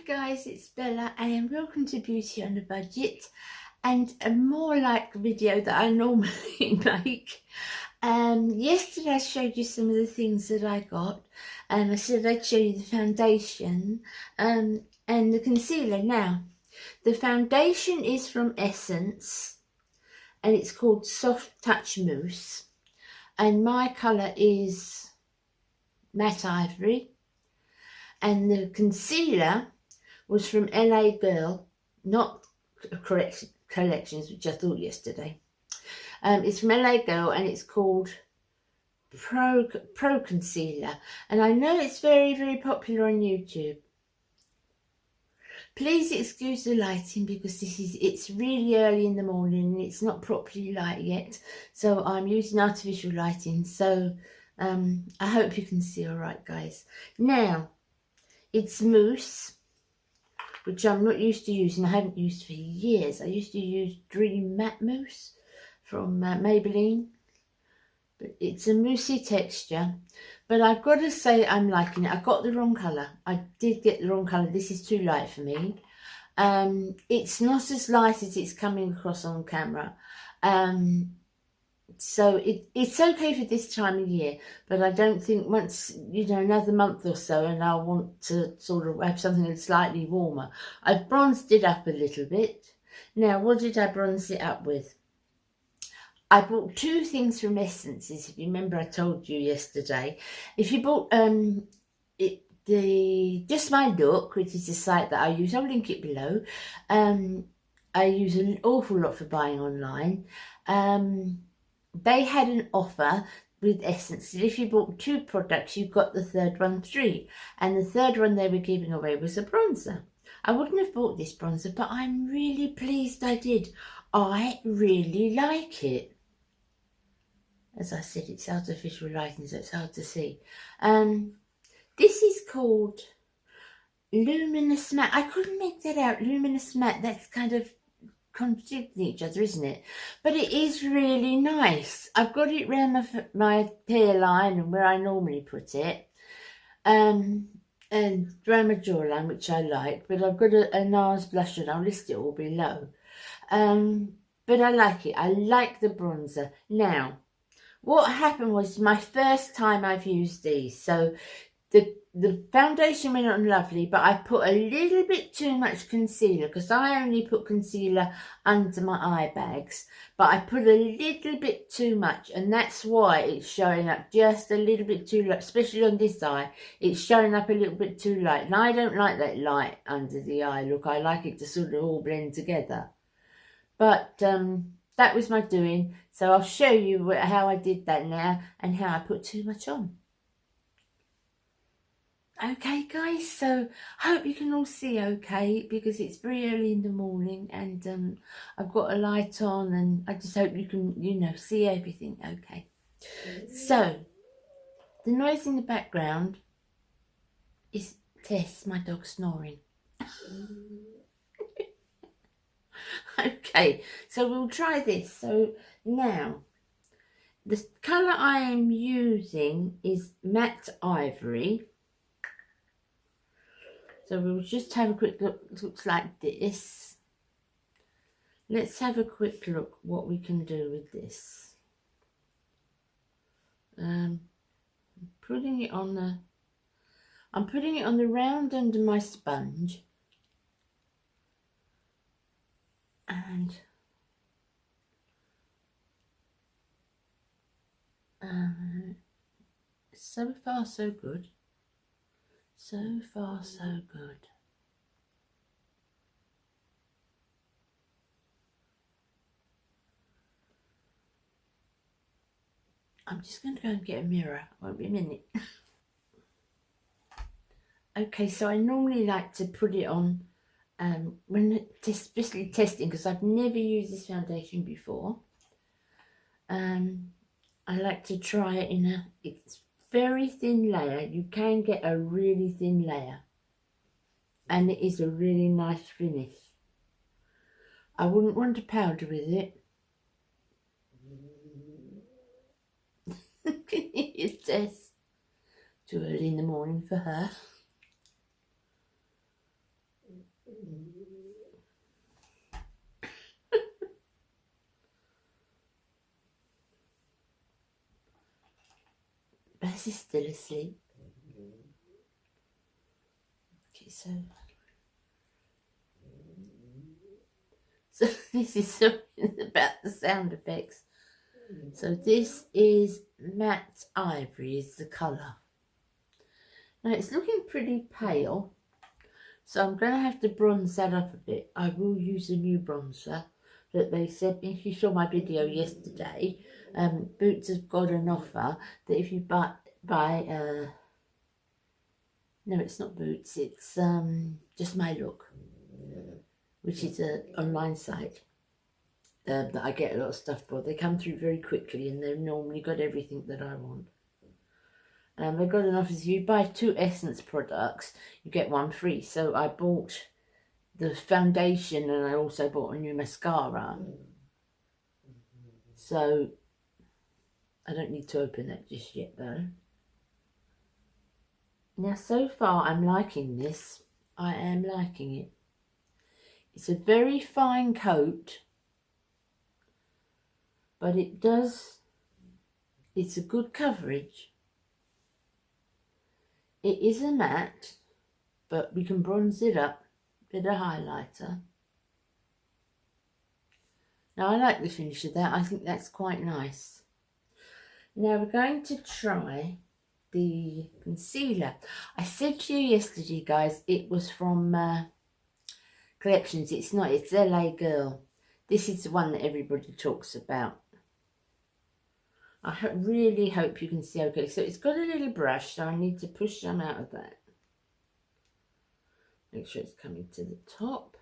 guys, it's Bella and welcome to Beauty on a Budget and a more like video that I normally make. Yesterday I showed you some of the things that I got. I said I'd show you the foundation and the concealer. Now, the foundation is from Essence and it's called Soft Touch Mousse, and my colour is Matte Ivory, and the concealer was from LA Girl, not Collections, which I thought yesterday. It's from LA Girl and it's called Pro Concealer, and I know it's very popular on YouTube. Please excuse the lighting because it's really early in the morning and it's not properly light yet, so I'm using artificial lighting, so I hope you can see all right, guys. Now, it's mousse, which I'm not used to using. I haven't used for years. I used to use Dream Matte Mousse from Maybelline, but it's a moussey texture. But I've got to say I'm liking it. I got the wrong colour. I did get the wrong colour. This is too light for me. It's not as light as it's coming across on camera. So it's okay for this time of year, but I don't think once, another month or so and I'll want to sort of have something that's slightly warmer. I've bronzed it up a little bit. Now, what did I bronze it up with? I bought two things from Essences. If you remember, I told you yesterday. If you bought Just My Look, which is the site that I use, I'll link it below. I use an awful lot for buying online. They had an offer with Essence that if you bought two products, you got the third one free. And the third one they were giving away was a bronzer. I wouldn't have bought this bronzer, but I'm really pleased I did. I really like it. As I said, it's artificial lighting, so it's hard to see. This is called Luminous Matte. I couldn't make that out. Luminous Matte, that's kind of contradicting each other, isn't it? But it is really nice. I've got it around my hairline and where I normally put it, and around my jawline, which I like. But I've got a Nars blush and I'll list it all below. But I like it. I like the bronzer. Now, what happened was my first time I've used these, so the foundation went on lovely, but I put a little bit too much concealer because I only put concealer under my eye bags, but I put a little bit too much, and that's why it's showing up just a little bit too light, especially on this eye. It's showing up a little bit too light, and I don't like that light under the eye look. I like it to sort of all blend together. But that was my doing, so I'll show you how I did that now and how I put too much on. Okay guys, so I hope you can all see okay because it's very early in the morning and I've got a light on and I just hope you can, see everything okay. So, the noise in the background is Tess, my dog, snoring. Okay, so we'll try this. So now, the colour I am using is Matte Ivory. So we'll just have a quick look. It looks like this. Let's have a quick look what we can do with this. I'm putting it on the round under my sponge. And so far so good. So far, so good. I'm just going to go and get a mirror. Won't be a minute. Okay, so I normally like to put it on when especially testing, because I've never used this foundation before. I like to try it in it's very thin layer. You can get a really thin layer and it is a really nice finish. I wouldn't want to powder with it. Can you hear Tess? Too early in the morning for her. Bess is still asleep. Okay, so this is something about the sound effects. So this is matte ivory is the colour. Now it's looking pretty pale, so I'm going to have to bronze that up a bit. I will use a new bronzer that they said, if you saw my video yesterday, Boots have got an offer that if you buy no, it's not Boots, it's Just My Look, which is an online site that I get a lot of stuff for. They come through very quickly and they've normally got everything that I want. They've got an offer, if you buy 2 Essence products, you get 1 free. So I bought the foundation and I also bought a new mascara. So I don't need to open that just yet though. Now so far I'm liking this. I am liking it. It's a very fine coat, but it's a good coverage. It is a matte, but we can bronze it up with a highlighter. Now I like the finish of that. I think that's quite nice. Now we're going to try the concealer. I said to you yesterday, guys, it was from Collections. It's not, it's LA Girl. This is the one that everybody talks about. I really hope you can see okay. So it's got a little brush, so I need to push some out of that. Make sure it's coming to the top.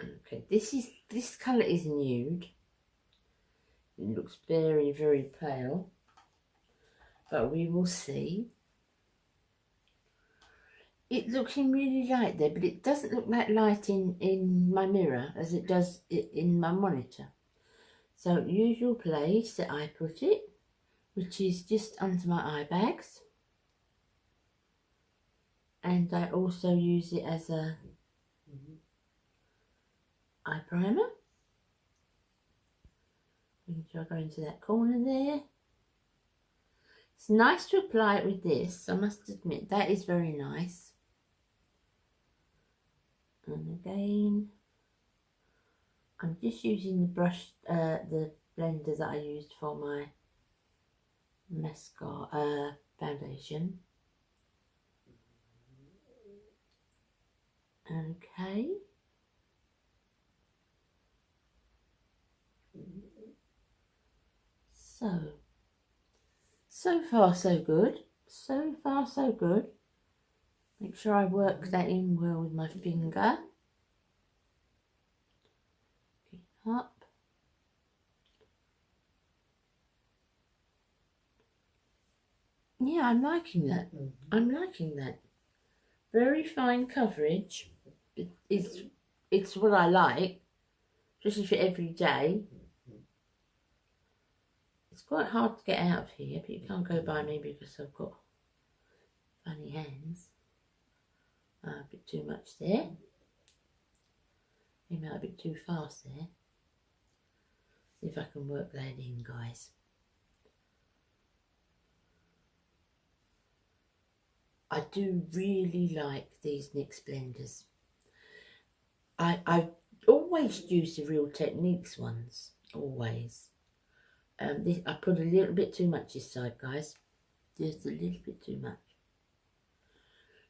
Okay, this colour is nude. It looks very, very pale, but we will see. It looking really light there, but it doesn't look that light in my mirror as it does in my monitor. So usual place that I put it, which is just under my eye bags. And I also use it as a eye primer. Make sure I go into that corner there. It's nice to apply it with this, I must admit, that is very nice. And again, I'm just using the brush, the blender that I used for my mascara foundation. Okay. So far so good. So far so good. Make sure I work that in well with my finger. Up. Yeah, I'm liking that. I'm liking that. Very fine coverage. It's what I like, especially for every day. It's quite hard to get out of here, but you can't go by me because I've got funny hands. A bit too much there. Maybe a bit too fast there. See if I can work that in, guys. I do really like these NYX blenders. I've always used the Real Techniques ones, always. I put a little bit too much this side, guys. Just a little bit too much.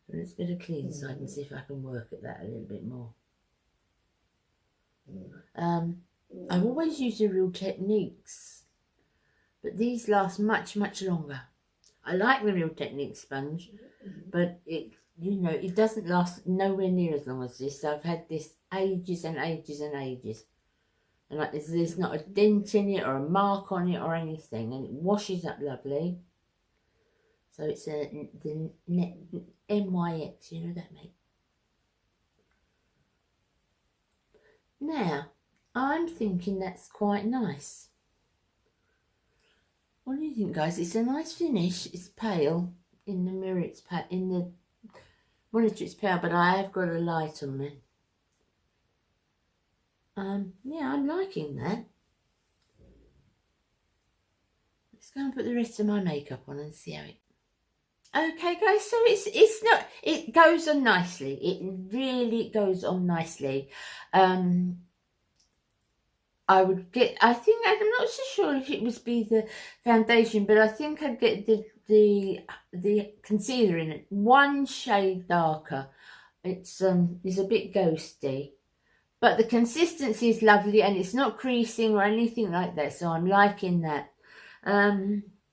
So let's get a clean side and see if I can work at that a little bit more. I've always used the Real Techniques, but these last much, much longer. I like the Real Techniques sponge, but it doesn't last nowhere near as long as this. I've had this ages and ages and ages. And like there's not a dent in it or a mark on it or anything, and it washes up lovely. So it's the NYX, you know that, mate. Now, I'm thinking that's quite nice. What do you think, guys? It's a nice finish. It's pale. in the mirror, it's in the monitor it's pale, but I have got a light on me. Yeah, I'm liking that. Let's go and put the rest of my makeup on and see how it. Okay, guys, so it's not. It goes on nicely. It really goes on nicely. I would get. I think I'm not so sure if it would be the foundation, but I think I'd get the concealer in it one shade darker. It's a bit ghosty, but the consistency is lovely and it's not creasing or anything like that. So I'm liking that.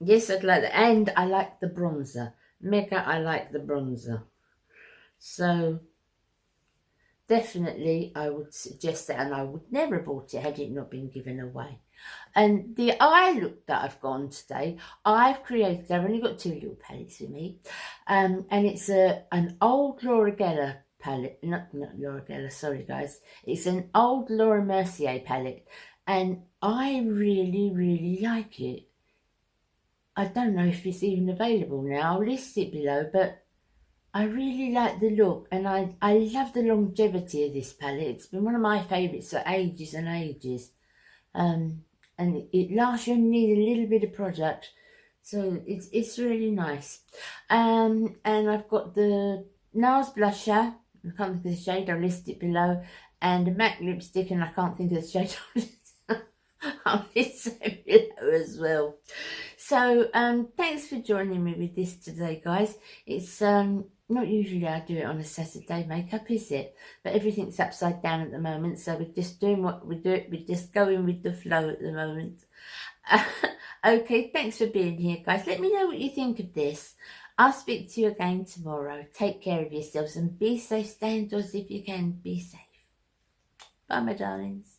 Yes, I'd like that, and I like the bronzer. Mega, I like the bronzer. So definitely I would suggest that, and I would never have bought it had it not been given away. And the eye look that I've gone today, I've only got 2 little palettes with me, and it's an old Laura Geller palette, not Laura Geller, sorry guys, it's an old Laura Mercier palette, and I really like it. I don't know if it's even available now, I'll list it below, but I really like the look, and I love the longevity of this palette. It's been one of my favourites for ages and ages. And it lasts. You only need a little bit of product, so it's really nice. And I've got the Nars blusher. I can't think of the shade. I'll list it below. And a MAC lipstick, and I can't think of the shade. I'll list it below as well. So thanks for joining me with this today, guys. It's not usually I do it on a Saturday makeup, is it? But everything's upside down at the moment, so we're just doing what we do. We're just going with the flow at the moment. Okay, thanks for being here, guys. Let me know what you think of this. I'll speak to you again tomorrow. Take care of yourselves and be safe. Stay indoors if you can. Be safe. Bye, my darlings.